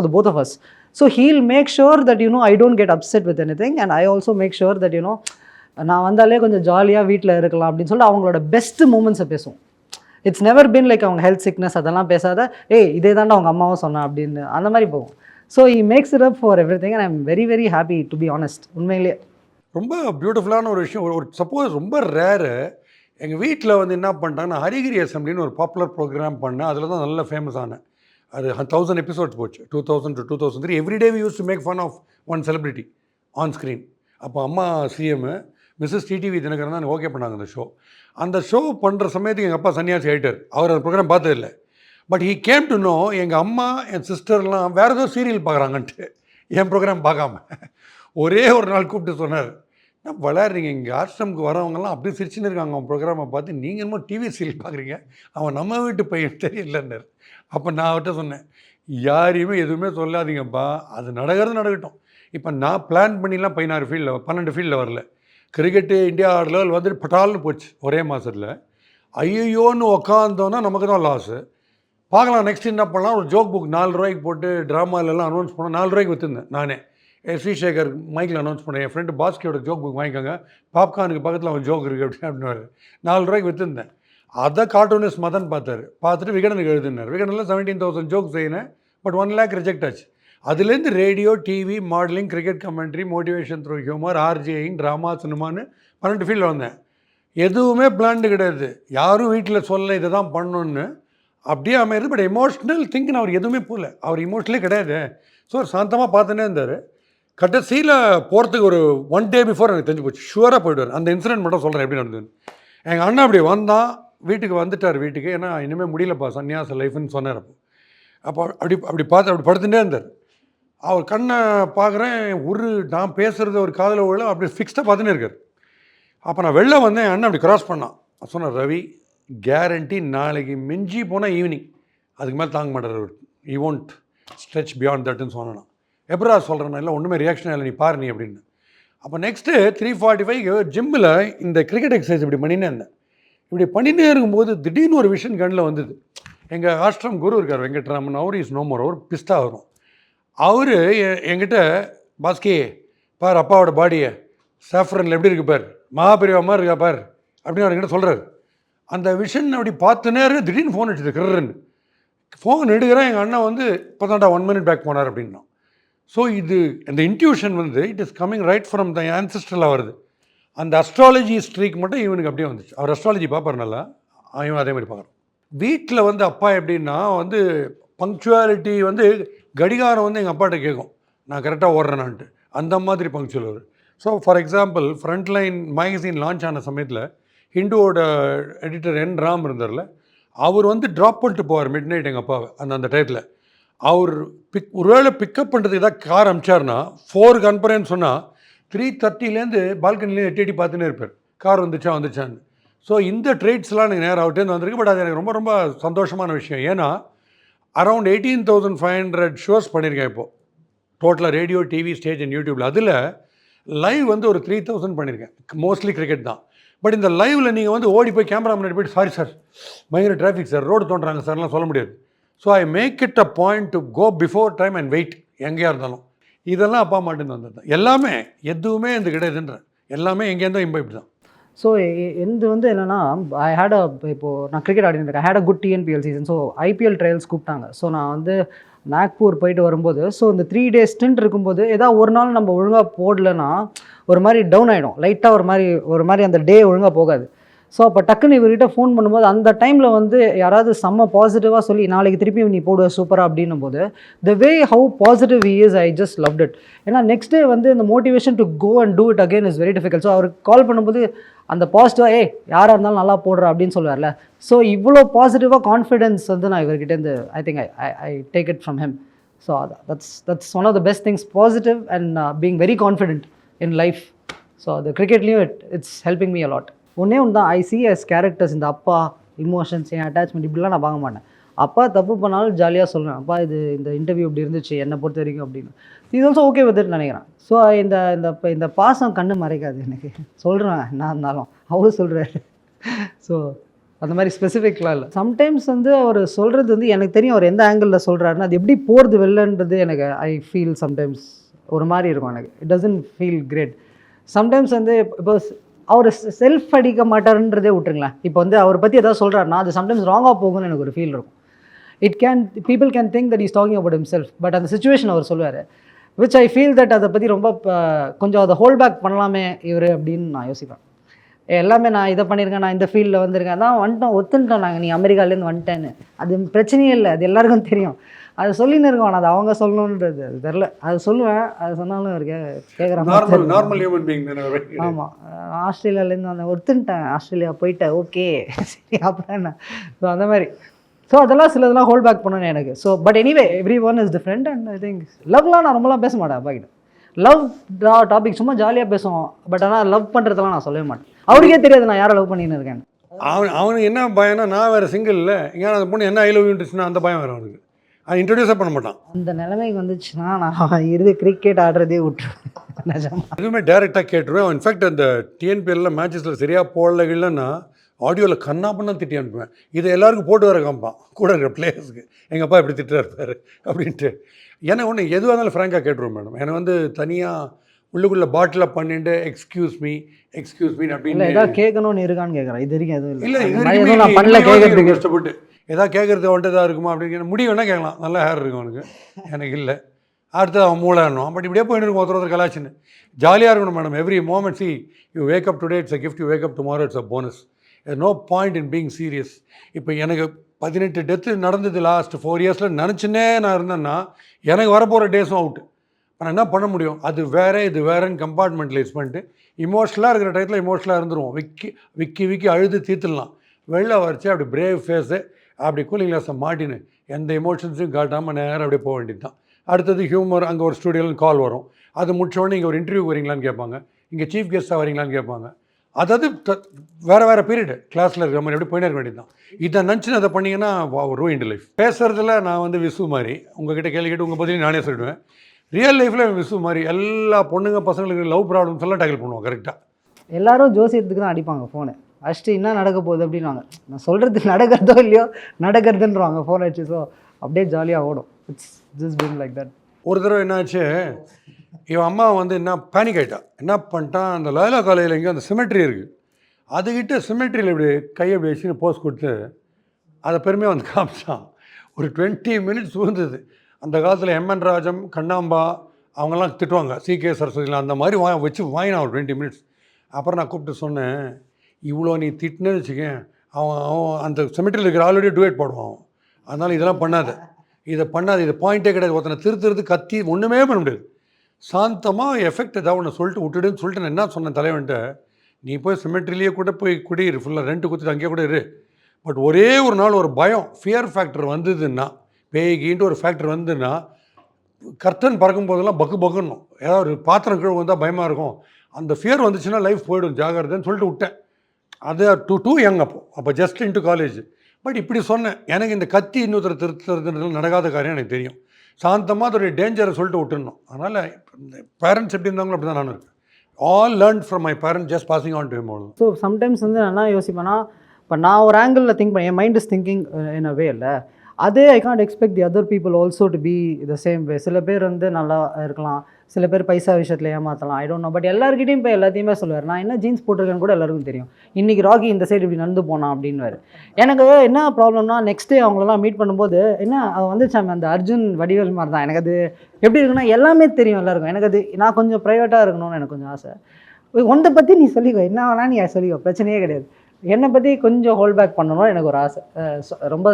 the both of us. So he'll make sure that I don't get upset with anything, and I also make sure that நான் வந்தாலே கொஞ்சம் ஜாலியாக வீட்டில் இருக்கலாம் அப்படின்னு சொல்லிட்டு அவங்களோட பெஸ்ட்டு மூமெண்ட்ஸை பேசுவோம். இட்ஸ் நெவர் பின் லைக் அவங்க ஹெல்த் சிக்னஸ் அதெல்லாம் பேசாத, இதே தாண்டா அவங்க அம்மாவும் சொன்னா அப்படின்னு அந்த மாதிரி போகும். So he makes it up for every thing and I am very very happy to be honest. உண்மையிலேயே ரொம்ப பியூட்டிஃபுல்லான ஒரு விஷயம். ஒரு சப்போஸ் ரொம்ப ரேரு, எங்கள் வீட்டில் வந்து என்ன பண்ணிட்டாங்கன்னா, ஹரிகிரி அசம்பிளின்னு ஒரு பாப்புலர் ப்ரோக்ராம் பண்ணேன். அதில் தான் நல்ல ஃபேமஸ் ஆனேன். அது 1000 எபிசோட்ஸ் போச்சு, 2000 to 2003. Everyday we use to make fun of one celebrity on screen. அப்போ அம்மா சிஎம், மிஸ்ஸஸ் டிடிவி தினகரன் தான் ஓகே பண்ணாங்க அந்த ஷோ. அந்த ஷோ பண்ணுற சமயத்துக்கு எங்கள் அப்பா சன்னியாசி ஆகிட்டார். அவர் அந்த ப்ரோக்ராம் பார்த்ததில்லை. But he came to know எங்கள் அம்மா என் சிஸ்டர்லாம் வேறு ஏதோ சீரியல் பார்க்குறாங்கன்ட்டு என் ப்ரோக்ராம் பார்க்காம ஒரே ஒரு நாள் கூப்பிட்டு சொன்னார், நான் விளையாடுறீங்க, இங்கே ஆசிரமுக்கு வரவங்கலாம் அப்படி சிரிச்சுன்னு இருக்காங்க அவன் ப்ரோக்ராமை பார்த்து, நீங்கள் என்னமோ டிவி சீரியல் பார்க்குறீங்க, அவன் நம்ம வீட்டு பையன் தெரியலன்னார். அப்போ நான் அவர்கிட்ட சொன்னேன், யாரையுமே எதுவுமே சொல்லாதீங்கப்பா, அது நடக்கட்டும். இப்போ நான் பிளான் பண்ணிலாம் 12 ஃபீல்டில் வரல. கிரிக்கெட்டு இந்தியா லெவல் வந்துட்டு பட்டால்னு போச்சு ஒரே மாதத்தில். ஐயோன்னு உக்காந்தோன்னா நமக்கு தான் லாஸு. பார்க்கலாம் நெக்ஸ்ட் என்ன பண்ணலாம். ஒரு ஜோக் புக் 4 ரூபாய்க்கு போட்டு ட்ராமாலெல்லாம் அனௌன்ஸ் பண்ணோம். 4 ரூபாய்க்கு விற்றுருந்தேன் நானே. ஸ்ரீசேகர் மைக்கில் அனௌன்ஸ் பண்ணேன், என் ஃப்ரெண்டு பாஸ்கியோட ஜோக் புக் வாங்கிக்கோங்க, பாப்கார்னுக்கு பக்கத்தில் அவன் ஜோக் இருக்குது அப்படின்னு 4 ரூபாய்க்கு விற்றுருந்தேன். அதை கார்ட்டூனிஸ்ட் மதன் பார்த்துட்டு விகடனுக்கு எழுதுனார். விகடனில் 17,000 ஜோக் செய்யினேன். பட் 1 lakh ரிஜெக்ட் ஆச்சு. அதுலேருந்து radio, TV, modelling, cricket commentary, motivation through humour, RJing, drama, சினிமான்னு 12 ஃபீல்டில் வந்தேன். எதுவுமே பிளான்டு கிடையாது, யாரும் வீட்டில் சொல்ல இதை தான் பண்ணணுன்னு அப்படியே அமையிறது. பட் எமோஷ்னல் திங்க் அவர் எதுவுமே போகல, அவர் இமோஷ்னலே கிடையாது. ஸோ சாந்தமாக பார்த்துனே இருந்தார். கடைசியில் போகிறதுக்கு ஒரு 1 day பிஃபோர் எனக்கு தெரிஞ்சு போச்சு, ஷுவராக போய்டுவார். அந்த இன்சிடென்ட் மட்டும் சொல்கிறேன் எப்படி நடந்தது. எங்கள் அண்ணன் அப்படி வந்தான், வந்துட்டார் வீட்டுக்கு. ஏன்னா இனிமேல் முடியலப்பா சன்னியாச லைஃப்னு சொன்னார். அப்போ அப்படி படுத்துட்டே இருந்தார். அவர் கண்ணை பார்க்குறேன், நான் பேசுகிறது ஒரு காதில் உள்ள அப்படி ஃபிக்ஸ்டாக பார்த்துன்னே இருக்கார். அப்போ நான் வெளில வந்தேன், அண்ணன் அப்படி கிராஸ் பண்ணான். சொன்னார், ரவி கேரண்டி நாளைக்கு மிஞ்சி போனால் ஈவினிங், அதுக்கு மேலே தாங்க மாட்டார், ஈ ஒன்ட் ஸ்ட்ரெச் பியாண்ட் தட்டுன்னு சொன்னேன். எப்படா சொல்கிறேன், இல்லை ஒன்றுமே ரியாக்ஷன் இல்லை, நீ பாரு நீ அப்படின்னு. அப்போ நெக்ஸ்ட்டு 3:45 ஜிம்மில் இந்த கிரிக்கெட் எக்ஸசைஸ் இப்படி பண்ணினே இருந்தேன். இப்படி பண்ணினே இருக்கும்போது திடீர்னு ஒரு விஷன் கண்ணில் வந்தது. எங்கள் ஆஷ்ரம் குரு இருக்கார் வெங்கட்ராமன், அவர் இஸ் நோ மோர், அவர் பிஸ்தா வரும். அவர் என்கிட்ட, பாஸ்கி பார் அப்பாவோட பாடியை சாஃப்ரனில் எப்படி இருக்கு பார், மகாபெரிவா மாதிரி இருக்கா பார் அப்படின்னு அவர் என்கிட்ட சொல்கிறார். அந்த விஷன் அப்படி பார்த்துனே இருக்கு. திடீர்னு ஃபோன் அடிச்சது, கிரன்னு ஃபோன் எடுக்கிறேன். எங்கள் அண்ணன் வந்து இப்போ தான்டா 1 minute பேக் போனார் அப்படின்னா. ஸோ இது அந்த இன்ட்யூஷன் வந்து it is coming right from the ஆன்செஸ்ட்ரலாக வருது. அந்த அஸ்ட்ராலஜி ஸ்ட்ரீக் மட்டும் இவனுக்கு அப்படியே வந்துச்சு. அவர் அஸ்ட்ராலஜி பார்ப்பார் நல்லா, இவன் அதே மாதிரி பார்க்குறான். வீட்டில் வந்து அப்பா எப்படின்னா வந்து பங்க்சுவாலிட்டி வந்து கடிகாரம் வந்து எங்கள் அப்பாட்ட கேட்கும், நான் கரெக்டாக ஓடுறேனான்ட்டு. அந்த மாதிரி பங்க்சுவல் அவர். So for example, Frontline magazine launch ஆன சமயத்தில் ஹிந்துவோட எடிட்டர் என் ராம் இருந்தார்ல, அவர் வந்து ட்ராப் பண்ணிட்டு போவார் மிட் நைட் எங்கள் அப்பாவை. அந்த டயத்தில் அவர் ஒருவேளை பிக்கப் பண்ணுறதுக்கு ஏதாவது கார் அமிச்சார்னா 4 அனுப்புறேன்னு சொன்னால் 3:30 பால்கனிலேருந்து எட்டி பார்த்துன்னே இருப்பார், கார் வந்துச்சான்னு. ஸோ இந்த ட்ரேட்ஸ்லாம் எனக்கு நேரம் அவர்கிட்டேருந்து வந்திருக்கு. பட் அது எனக்கு ரொம்ப ரொம்ப சந்தோஷமான விஷயம். ஏன்னா அரவுண்ட் 18,500 ஷோஸ் பண்ணியிருக்கேன் இப்போது டோட்டலாக, ரேடியோ, டிவி, ஸ்டேஜ் அண்ட் யூடியூப்பில். அதில் லைவ் வந்து ஒரு 3,000 பண்ணியிருக்கேன், மோஸ்ட்லி கிரிக்கெட் தான். பட் இந்த லைவில் நீங்கள் வந்து ஓடி போய் கேமரா முன்னாடி போய்ட்டு, சாரி சார் பயங்கர டிராஃபிக் சார், ரோடு தோன்றாங்க சார்லாம் சொல்ல முடியாது. So I make it a point to go before time and wait, எங்கேயா இருந்தாலும். இதெல்லாம் அப்பா மாட்டேன்னு வந்தது எல்லாமே, எதுவுமே இந்த கிடையாதுன்றேன். எல்லாமே எங்கேருந்தோ இம்பைப் தான். ஸோ எந்து வந்து என்னென்னா ஐ ஹேட் இப்போது நான் கிரிக்கெட் ஆடினேன், I had a good TNPL season. So IPL trials கூப்பிட்டாங்க. ஸோ நான் வந்து நாக்பூர் போயிட்டு வரும்போது, ஸோ இந்த 3 days ஸ்டிண்ட் இருக்கும்போது ஏதாவது ஒரு நாள் நம்ம ஒழுங்காக போடலன்னா ஒரு மாதிரி டவுன் ஆகிடும், லைட்டாக ஒரு மாதிரி அந்த டே ஒழுங்காக போகாது. ஸோ அப்போ டக்குன்னு இவர்கிட்ட ஃபோன் பண்ணும்போது அந்த டைமில் வந்து யாராவது செம்ம பாசிட்டிவாக சொல்லி நாளைக்கு திருப்பி நீ போடுவ சூப்பராக அப்படின்னும் போது the way how positive he is, I just loved it. ஏன்னா நெக்ஸ்ட் டே வந்து இந்த motivation to go and do it again is very difficult. So அவருக்கு கால் பண்ணும்போது அந்த பாசிட்டிவாக யாராக இருந்தாலும் நல்லா போடுற அப்படின்னு சொல்லுவார்ல. ஸோ இவ்வளோ பாசிட்டிவாக கான்ஃபிடென்ஸ் வந்து நான் இவர்கிட்டேருந்து I think I take it from him. So that's one of the best things, positive and being very confident in life. So அது கிரிக்கெட்லேயும் இட்ஸ் ஹெல்பிங் மீ அலாட். ஒன்றே ஒன்று தான், ஐ சி எஸ் கேரக்டர்ஸ். இந்த அப்பா இமோஷன்ஸ், என் அட்டாச்மெண்ட் இப்படிலாம் நான் பார்க்க மாட்டேன். அப்பா தப்பு பண்ணாலும் ஜாலியாக சொல்லுவேன், அப்பா இந்த இன்டர்வியூ இப்படி இருந்துச்சு என்னை பொறுத்த வரைக்கும் அப்படின்னு. இது ஆல்சோ ஓகே வித்ன்னு நினைக்கிறேன். ஸோ இந்த பாசம் கண்ணு மறைக்காது எனக்கு, சொல்கிறேன் என்ன இருந்தாலும் அவரும் சொல்கிறாரு. ஸோ அந்த மாதிரி ஸ்பெசிஃபிக்லாம் இல்லை. சம்டைம்ஸ் வந்து அவர் சொல்கிறது வந்து எனக்கு தெரியும் அவர் எந்த ஆங்கிளில் சொல்கிறாருன்னு, அது எப்படி போகிறது வெளிலன்றது எனக்கு ஐ ஃபீல் சம்டைம்ஸ் ஒரு மாதிரி இருக்கும் எனக்கு. It doesn't feel great. Sometimes வந்து இப்போ அவர் செல்ஃப் அடிக்க மாட்டாருன்றதே விட்டுருங்களேன். இப்போ வந்து அவரை பற்றி ஏதாவது சொல்கிறாருன்னா அது சம்டைம்ஸ் ராங்காக போகும்னு எனக்கு ஒரு ஃபீல் இருக்கும். People can think that is talking about himself, but அந்த சுச்சுவேஷன் அவர் சொல்லுவார், விச் ஐ ஃபீல் தட் அதை பற்றி ரொம்ப கொஞ்சம் அதை ஹோல்ட் பேக் பண்ணலாமே இவர் அப்படின்னு நான் யோசிப்பேன். எல்லாமே நான் இதை பண்ணியிருக்கேன், நான் இந்த ஃபீல்டில் வந்திருக்கேன், அதான் ஒத்துட்டோம் நாங்கள், நீ அமெரிக்காலேருந்து வந்துட்டேன்னு. அது பிரச்சனையே இல்லை, அது எல்லாருக்கும் தெரியும். அது சொல்லின்னு இருக்கோம், அது அவங்க சொல்லணுன்றது அது தெரில. அது சொல்லுவேன், அது சொன்னாலும் அவருக்கு கேட்குறாங்க. Normal human being. ஆமாம், ஆஸ்திரேலியாலேருந்து அந்த ஒத்துன்ட்டேன், ஆஸ்திரேலியா போயிட்டேன், ஓகே சரி அப்புறம் என்ன. ஸோ அந்த மாதிரி. ஸோ அதெல்லாம் சிலதெல்லாம் ஹோல்ட் பேக் பண்ணணும் எனக்கு. So but anyway everyone is different. And I think லவ்லாம் நான் ரொம்பலாம் பேச மாட்டேன் அப்பா கிட்ட. லவ் டாபிக் சும்மா ஜாலியாக பேசுவோம், பட் ஆனால் லவ் பண்ணுறதெல்லாம் நான் சொல்லவே மாட்டேன். அவருக்கே தெரியாது நான் யாரை லவ் பண்ணின்னு இருக்கேன். அவனுக்கு என்ன பயம்னா, நான் வேறு சிங்கிள் இல்லை, ஏன்னா அந்த பொண்ணு என்ன ஐ லவ் யூன்ட்டுச்சுன்னா அந்த பயம் வேறு அவனுக்கு. அது இன்ட்ரடியூஸே பண்ண மாட்டான். அந்த நிலைமைக்கு வந்துச்சுன்னா நான் கிரிக்கெட் ஆடுறதே விட்டுருவேன் நிஜமா. எதுவுமே டேரெக்டாக கேட்டுருவேன். இன்ஃபேக்ட் அந்த டிஎன்பிஎல்ல மேட்சஸில் சரியாக போடல இல்லைன்னா ஆடியோவில் கண்ணா பண்ண திட்டி அனுப்புவேன். இதை எல்லாருக்கும் போட்டு வர காமிப்பான் கூட இருக்கிற பிளேயர்ஸுக்கு, எங்கள் அப்பா இப்படி திட்டுறாரு இருப்பார் அப்படின்ட்டு. எனக்கு ஒன்று எதுவாக இருந்தாலும் ஃப்ராங்காக கேட்டுருவேன் மேடம். எனக்கு வந்து தனியாக உள்ளுக்குள்ளே பாட்டில் பண்ணிட்டு எக்ஸ்கியூஸ் மீ அப்படின்னு ஏதாவது கேட்கணும்னு இருக்கான்னு கேட்குறேன். இது வரைக்கும் எதுவும் இல்லை, இல்லை நான் பண்ணல கேட்கறதுக்கு. கஷ்டப்பட்டு எதாவது கேட்குறது வந்துட்டு தான் இருக்குமா அப்படின்னு முடி வேணால் கேட்கலாம், நல்லா ஹேர் இருக்கும் அவனுக்கு, எனக்கு இல்லை. அடுத்து அவன் மூளைன்னும். பட் இப்படியே போயிட்டு இருக்கும் ஒருத்தர் கலாச்சின்னு. ஜாலியாக இருக்கணும் madam. Every moment see you wake up today it's a gift, you wake up tomorrow it's a bonus. No point in being serious. இப்போ எனக்கு 18 டெத்து நடந்தது லாஸ்ட் 4 இயர்ஸில் நினச்சினே நான் இருந்தேன்னா எனக்கு வரப்போகிற டேஸும் அவுட்டு. ஆனால் என்ன பண்ண முடியும், அது வேறு இது வேறுன்னு கம்பார்ட்மெண்ட்லைஸ் பண்ணிட்டு இமோஷனலாக இருக்கிற டயத்தில் இமோஷனலாக இருந்துருவோம். விக்கி அழுது தீர்த்துடலாம். வெளில வரைச்சி அப்படி பிரேவ் ஃபேஸு அப்படி கூலிங் கிளாஸை மாட்டின்னு எந்த எமோஷன்ஸையும் காட்டாமல் நேரம் அப்படியே போக வேண்டியது தான். அடுத்தது ஹியூமர், அங்கே ஒரு ஸ்டூடியோவில் கால் வரும். அது முடிச்சோடனே இங்கே ஒரு இன்டர்வியூ வரீங்களான்னு கேட்பாங்க, இங்கே சீஃப் கெஸ்ட்டாக வரீங்களான்னு கேட்பாங்க. அதாவது வேறு பீரியடு கிளாஸில் இருக்கிற மாதிரி எப்படி போயிட்டே இருக்க வேண்டியது தான். இதை நினச்சின்னு அதை பண்ணிங்கன்னா ரூயின்டு லைஃப். பேசுகிறதுல நான் வந்து விசு மாதிரி உங்ககிட்ட கேள்வி கேட்டு உங்கள் பதிலையும் நானே சொல்லிடுவேன். ரியல் லைஃப்பில் விசு மாதிரி எல்லா பொண்ணுங்க பசங்களுக்கு லவ் ப்ராப்ளம்ஸ் எல்லாம் டேக்கிள் பண்ணுவோம் கரெக்டாக. எல்லாரும் ஜோசியத்துக்கு தான் அடிப்பாங்க ஃபோனு. ஃபஸ்ட்டு என்ன நடக்க போகுது அப்படின்வாங்க. நான் சொல்கிறது நடக்கிறதோ இல்லையோ நடக்கிறதுன்றவாங்க ஃபோன் அடிச்சு. ஸோ அப்படியே ஜாலியாக ஓடும். It's just being like that. ஒரு தடவை என்னாச்சு, இவன் அம்மா வந்து என்ன பேனிக் ஆகிட்டா. என்ன பண்ணிட்டான், அந்த லயோலா காலேஜில் எங்கேயோ அந்த சிமெட்ரி இருக்குது, அதுக்கிட்ட சிமெட்ரியில் இப்படி கையை இப்படி வச்சுன்னு போஸ் கொடுத்து அதை பெருமையாக வந்து காமிச்சான். ஒரு 20 மினிட்ஸ் விழுந்தது. அந்த காலத்தில் எம்என் ராஜம், கண்ணாம்பா அவங்கெல்லாம் திட்டுவாங்க, சிகே சரஸ்வதிலாம் அந்த மாதிரி வச்சு வாங்கினான் ஒரு 20 மினிட்ஸ். அப்புறம் நான் கூப்பிட்டு சொன்னேன், இவ்வளோ நீ திட்டுனேன்னு வச்சுக்கேன், அவன் அந்த சிமெட்ரியில் இருக்கிற ஆல்ரெடி டுவேட் போடுவான். அதனால் இதெல்லாம் பண்ணாது, இதை இது பாயிண்ட்டே கிடையாது. ஒருத்தனை திருத்துறது கத்தி ஒன்றுமே பண்ண முடியாது. சாந்தமாக எஃபெக்ட் ஏதாவது ஒன்று சொல்லிட்டு விட்டுடுன்னு சொல்லிட்டு நான் என்ன சொன்னேன் தலைவன்ட்ட, நீ போய் சிமெட்ரிலேயே கூட போய் குடியிரு, ஃபுல்லாக ரெண்ட்டு கொடுத்துட்டு அங்கேயே கூட இரு. பட் ஒரே ஒரு நாள் ஒரு பயம், ஃபியர் ஃபேக்டர் வந்ததுன்னா, பேய்கின்ட்டு ஒரு ஃபேக்டர் வந்ததுன்னா, கர்த்தன் பறக்கும் போதெல்லாம் பக்குன்னும். ஏதாவது ஒரு பாத்திரம் கீழே வந்தால் பயமாக இருக்கும். அந்த ஃபியர் வந்துச்சுன்னா லைஃப் போய்டும், ஜாகிரதைன்னு சொல்லிட்டு விட்டேன். அது டூ யங் அப்போ ஜஸ்ட் இன்ட்டு காலேஜ். பட் இப்படி சொன்னேன், எனக்கு இந்த கத்தி இன்னொருத்தர் திருத்துறதுனால நடக்காத காரியம் எனக்கு தெரியும். சாந்தமாக அதோடைய டேஞ்சரை சொல்லிட்டு விட்டுடணும். அதனால் பேரண்ட்ஸ் எப்படி இருந்தாங்களோ அப்படி தான் நானும் இருக்கேன். All learn from my parent, just passing on to him அவ்வளோ. ஸோ சம்டைம்ஸ் வந்து நான் என்ன யோசிப்பேன்னா, இப்போ நான் ஒரு ஆங்கிளில் திங்க் பண்ணேன், என் mind is thinking in a way இல்லை. அதே I can't expect the other people also to be the same way. சில பேர் வந்து நல்லா இருக்கலாம், சில பேர் பைசா விஷயத்தில் ஏமாற்றலாம், ஐ டோன்ட் நோ. பட் எல்லாருக்கிட்டையும் இப்போ எல்லாத்தையுமே சொல்லுவார், நான் என்ன ஜீன்ஸ் போட்டிருக்கேன்னு கூட எல்லாருக்கும் தெரியும். இன்றைக்கி ராக்கி இந்த சைடு இப்படி நடந்து போனான் அப்படின்வார். எனக்கு என்ன ப்ராப்ளம்னா நெக்ஸ்ட் டே அவங்களெல்லாம் மீட் பண்ணும்போது என்ன அவன் வந்துச்சாம அந்த அர்ஜுன் வடிவேல் மாதிரி தான். எனக்கு அது எப்படி இருக்குன்னா எல்லாமே தெரியும் எல்லாருக்கும். எனக்கு அது நான் கொஞ்சம் ப்ரைவேட்டாக இருக்கணும்னு எனக்கு கொஞ்சம் ஆசை. உன்னை பற்றி நீ சொல்லிக்கோ, என்ன வேணா நீ சொல்லிக்கோ, பிரச்சனையே கிடையாது. என்னை பற்றி கொஞ்சம் ஹோல்ட் பேக் பண்ணணும்னு எனக்கு ஒரு ஆசை. ரொம்ப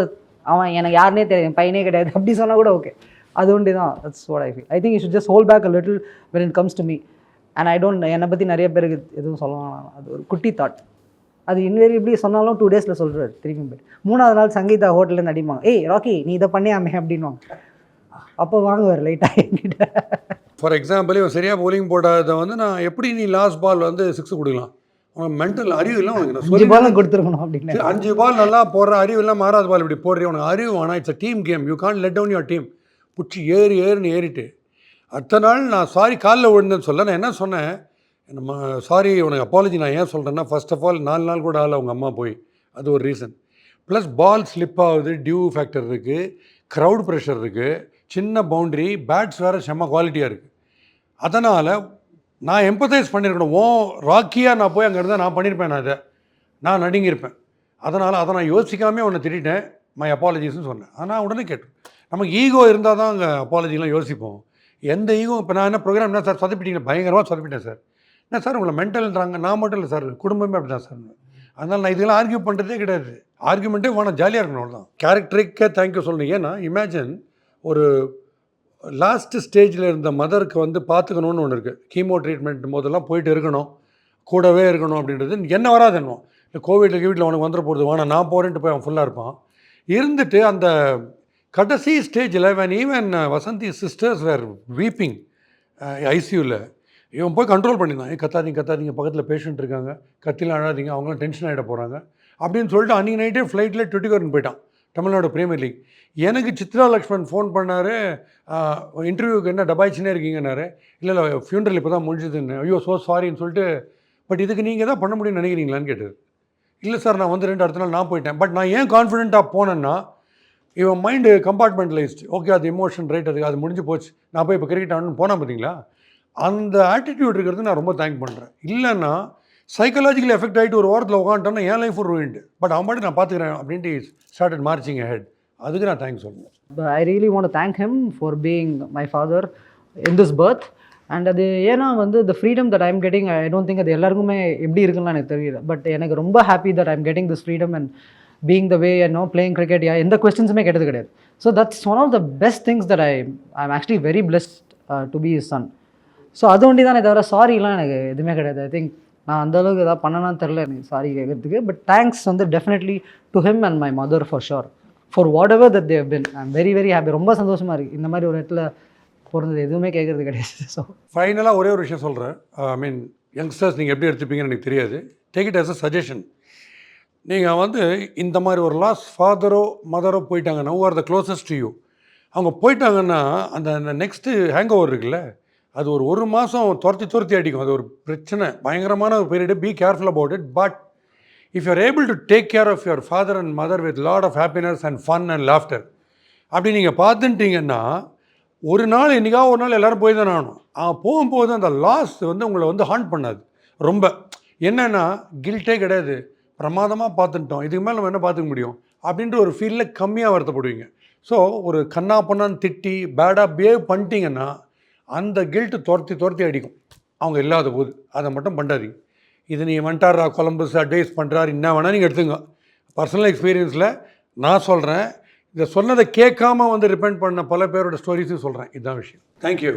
அவன் எனக்கு யாருனே தெரியும், பையனே கிடையாது அப்படி சொன்னால் கூட ஓகே, அது ஒண்டி தான். That's what I feel. I think you should just hold back a little when it comes to me. and I don't என்னை பற்றி நிறைய பேருக்கு எதுவும் சொல்ல வேணாம். அது ஒரு குட்டி தாட். அது இன்வேரியபிளி சொன்னாலும் 2 days சொல்கிறார் திரும்பி போய். 3ஆவது நாள் சங்கீதா ஹோட்டல்லேருந்து அடிப்பாங்க, ஏய் ராக்கி நீ இதை பண்ணியாமே அப்படின்வாங்க. அப்போ வாங்குவார் லைட்டாக என்கிட்ட. ஃபார் எக்ஸாம்பிள் இவன் சரியாக bowling போடாத வந்து நான் எப்படி நீ லாஸ்ட் பால் வந்து 6 கொடுக்கலாம், உனக்கு மென்டல் அறிவு இல்லை உனக்கு. நான் 5 பால் கொடுத்துருக்கணும் அப்படின்னு. 5 பால் நல்லா போடுற அறிவு இல்லை, 6வது பால் இப்படி போடுறீ, உனக்கு அறிவு ஆனால் it's a team game, you can't let down your team. பிடிச்சி ஏறுன்னு ஏறிட்டு அடுத்த நாள் நான் சாரி காலில் விழுந்தேன்னு சொல்ல. நான் என்ன சொன்னேன், நம்ம சாரி உனக்கு அப்பாலஜி நான் ஏன் சொல்கிறேன்னா, ஃபர்ஸ்ட் ஆஃப் ஆல் 4 நாள் கூட ஆகலை அவங்க அம்மா போய், அது ஒரு ரீசன். ப்ளஸ் பால் ஸ்லிப் ஆகுது, டியூ ஃபேக்டர் இருக்குது, க்ரௌட் ப்ரெஷர் இருக்குது, சின்ன பவுண்ட்ரி, பேட்ஸ் வேறு செம்ம குவாலிட்டியாக இருக்குது. அதனால் நான் எம்பத்தைஸ் பண்ணியிருக்கணும். ராக்கியாக நான் போய் அங்கே இருந்தால் நான் பண்ணியிருப்பேன், நான் நடுங்கியிருப்பேன். அதனால் அதை நான் யோசிக்காமே உன்னை திட்டேன், மை அப்பாலஜிஸ்ன்னு சொன்னேன். ஆனால் உடனே கேட்டோம், நமக்கு ஈகோ இருந்தால் தான் அங்கே அப்பாலஜிலாம் யோசிப்போம். எந்த ஈகோ இப்போ நான் என்ன ப்ரோக்ராம் என்ன சார் சொதப்பிட்டீங்க, பயங்கரமாக சொதப்பிட்டேன் சார். என்ன சார் உங்களை மென்டல்ன்றாங்க, நான் மட்டும் இல்லை சார், குடும்பமே அப்படி தான் சார். அதனால் நான் இதெல்லாம் ஆர்கியூ பண்ணுறதே கிடையாது. ஆர்கியூமெண்ட்டே வேணாம், ஜாலியாக இருக்கணும், அவ்வளோதான். கேரக்டருக்கே தேங்க்யூ சொல்லணும். ஏன்னா இமேஜின் ஒரு லாஸ்ட்டு ஸ்டேஜில் இருந்த மதருக்கு வந்து பார்த்துக்கணுன்னு ஒன்று இருக்குது. கீமோ ட்ரீட்மெண்ட் போதெல்லாம் போயிட்டு இருக்கணும், கூடவே இருக்கணும் அப்படின்றது. என்ன வராது என்னவோ இல்லை, கோவிட்டில் வீட்டில் உனக்கு வந்துட போகிறது வேணாம் நான் போகிறேன்ட்டு போய் அவன் ஃபுல்லாக இருப்பான். இருந்துட்டு அந்த கடைசி ஸ்டேஜில் when even Vasanthi sisters were weeping ஐசியூவில், இவன் போய் கண்ட்ரோல் பண்ணியிருந்தான். கத்தாதீங்க பக்கத்தில் பேஷண்ட் இருக்காங்க, கத்திலாம் அழாதீங்க, அவங்களாம் டென்ஷன் ஆகிட போகிறாங்க அப்படின்னு சொல்லிட்டு அன்றைக்கி நைட்டே ஃப்ளைட்டில் டுட்டிகோரன் போயிட்டான், தமிழ்நாடு பிரீமியர் லீக். எனக்கு சித்ரா லக்ஷ்மன் ஃபோன் பண்ணார், இன்டர்வியூக்கு என்ன டபாய்ச்சினே இருக்கீங்கன்னாரு. இல்லை ஃபியூனரல் இப்போ தான் முடிஞ்சதுன்னு. ஐயோ ஸோ சாரின்னு சொல்லிட்டு, பட் இதுக்கு நீங்கள் தான் பண்ண முடியும்னு நினைக்கிறீங்களான்னு கேட்டார். இல்லை சார் நான் வந்து 2 அடுத்த நாள் நான் போயிட்டேன். பட் நான் ஏன் கான்ஃபிடென்ட்டாக போனேன்னா, இவன் மைண்டு கம்பார்ட்மெண்டலைஸ்டு. ஓகே அது எமோஷன் ரைட், அது முடிஞ்சு போச்சு, நான் போய் இப்போ கிரிக்கெட் ஆடணும்னு போனால் பார்த்தீங்களா, அந்த ஆட்டிடியூட் இருக்கிறது நான் ரொம்ப தேங்க் பண்ணுறேன். இல்லைன்னா சைக்காலஜிக்கலி எஃபெக்ட் ஆகிட்டு ஒரு வாரத்தில் உட்காந்துட்டோன்னா என் லைஃப் ஒரு ரூயின்டு. பட் அவன் பாட்டு நான் பார்த்துக்கிறேன் அப்படின்ட்டு ஸ்டார்டட் மார்ச்சிங் ஹெட். அதுக்கு நான் தேங்க்ஸ் சொல்லுவேன். I really want to thank him for being my father in this birth. And அது ஏன்னா வந்து the freedom that I'm getting, I don't think அது எல்லாருக்குமே எப்படி இருக்குன்னு எனக்கு தெரியல. பட் எனக்கு ரொம்ப happy that I'm getting this freedom and being the way and playing cricket. எந்த கொஸ்டின்ஸுமே கேட்டது கிடையாது. So that's one of the best things that I'm actually very blessed to be his son. So அது ஒண்டி தானே தவிர சாரிலாம் எனக்கு எதுவுமே கிடையாது. ஐ திங்க் நான் அந்தளவுக்கு எதாவது பண்ணணும்னு தெரில எனக்கு சாரி கேட்குறதுக்கு. பட் தேங்க்ஸ் வந்து definitely to him and my mother for sure for whatever that they've been. I am very very happy. ரொம்ப சந்தோஷமாக இருக்குது. இந்த மாதிரி ஒரு இடத்துல பிறந்தது எதுவுமே கேட்குறது கிடையாது. ஸோ ஃபைனலாக ஒரே ஒரு விஷயம் சொல்கிறேன். ஐ மீன் யங்ஸ்டர்ஸ் நீங்கள் எப்படி எடுத்துப்பீங்கன்னு எனக்கு தெரியாது. Take it as a suggestion. நீங்கள் வந்து இந்த மாதிரி ஒரு லாஸ்ட் ஃபாதரோ மதரோ போயிட்டாங்கன்னா, who are the closest to you, அவங்க போயிட்டாங்கன்னா அந்த நெக்ஸ்ட்டு ஹேங் ஓவர் இருக்குல்ல, அது ஒரு மாதம் துரத்தி அடிக்கும். அது ஒரு பிரச்சனை, பயங்கரமான ஒரு period. Be careful about it. But if you are able to take care of your father and mother with lot of happiness and fun and laughter அப்படி நீங்கள் பார்த்துட்டிங்கன்னா, ஒரு நாள் என்றைக்காக ஒரு நாள் எல்லோரும் போய் தானே ஆகணும். போகும்போது அந்த லாஸ் வந்து உங்களை வந்து ஹாண்ட் பண்ணாது. ரொம்ப என்னென்னா கில்ட்டே கிடையாது, பிரமாதமாக பார்த்துட்டோம், இதுக்கு மேலே நம்ம என்ன பார்த்துக்க முடியும் அப்படின்ற ஒரு ஃபீலில் கம்மியாக வருத்தப்படுவீங்க. ஸோ ஒரு கண்ணா பொண்ணான்னு திட்டி பேடாக பிஹேவ் பண்ணிட்டீங்கன்னா அந்த கில்ட்டு துரத்தி அடிக்கும் அவங்க இல்லாத போது. அதை மட்டும் பண்ணாதீங்க. இது நீங்கள் வந்துட்டாரா கொலம்பஸ் அட்வைஸ் பண்ணுறாரு என்ன வேணால் நீங்கள் எடுத்துங்க. பர்சனல் எக்ஸ்பீரியன்ஸில் நான் சொல்கிறேன், இதை சொன்னதை கேட்காம வந்து ரிப்பெண்ட் பண்ண பல பேரோட ஸ்டோரிஸும் சொல்கிறேன். இதுதான் விஷயம். Thank you.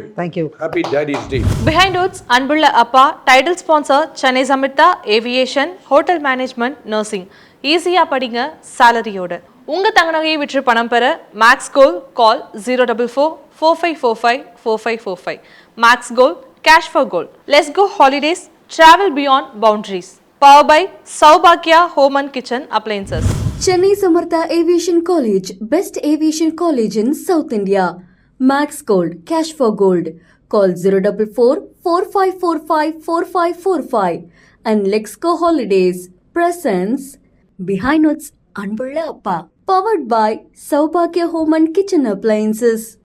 Happy daddy's day. Behindwoods அன்புள்ள அப்பா title sponsor Chennai Samirtha aviation hotel management nursing. ஈஸியாக படிங்க சாலரியோட. உங்கள் தங்க நகையை விற்று பணம் பெற Max Gold call 04445454545. Max Gold cash for gold. Let's Go Holidays travel beyond boundaries. Powered by Saubhagya Home and Kitchen Appliances. Chennai Samartha Aviation College, best aviation college in South India. Max Gold, cash for gold. Call 044-4545-4545. And Lexco Holidays presents Behind Notes Anbulla Appa. Powered by Saubhagya Home and Kitchen Appliances.